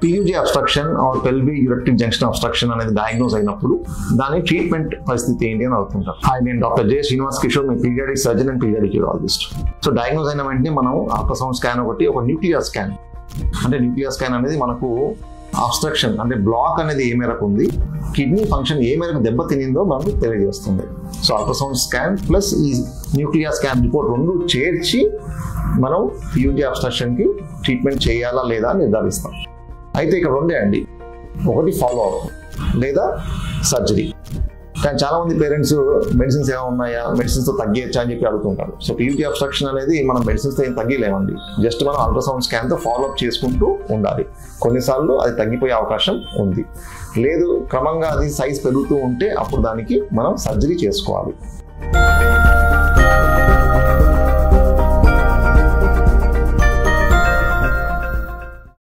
PUJ obstruction or pelvic ureteric junction obstruction అనేది diagnose అయినప్పుడు దాని ట్రీట్మెంట్ పరిస్థితి ఏంటి అని అడుగుతుంటారు. నేను డాక్టర్ జె శ్రీనివాస్ కిషోర్, మీ paediatric surgeon and paediatric urologist. So diagnose అయిన వెంటనే మనం అల్ట్రాసౌండ్ స్కాన్ ఒకటి, ఒక న్యూక్లియర్ స్కాన్. అంటే న్యూక్లియర్ స్కాన్ అనేది మనకు అబ్స్ట్రక్షన్ అంటే బ్లాక్ అనేది ఏ మేరకు ఉంది, కిడ్నీ ఫంక్షన్ ఏ మేరకు దెబ్బతినిందో మనకు తెలియజేస్తుంది. సో అల్ట్రాసౌండ్ స్కాన్ ప్లస్ ఈ న్యూక్లియర్ స్కాన్ రిపోర్ట్ రెండు చేర్చి మనం PUJ అబ్స్ట్రక్షన్కి ట్రీట్మెంట్ చేయాలా లేదా నిర్ధారిస్తాం. అయితే ఇక్కడ రెండే అండి, ఒకటి ఫాలో అప్ లేదా సర్జరీ. కానీ చాలా మంది పేరెంట్స్ మెడిసిన్స్ ఏమైనా ఉన్నాయా, మెడిసిన్స్తో తగ్గేయచ్చా అని చెప్పి అడుగుతుంటారు. సో PUJ అబ్స్ట్రక్షన్ అనేది మనం మెడిసిన్స్తో ఏం తగ్గలేమండి, జస్ట్ మనం అల్ట్రాసౌండ్ స్కాన్తో ఫాలో అప్ చేసుకుంటూ ఉండాలి. కొన్నిసార్లు అది తగ్గిపోయే అవకాశం ఉంది, లేదు క్రమంగా అది సైజ్ పెరుగుతూ ఉంటే అప్పుడు దానికి మనం సర్జరీ చేసుకోవాలి.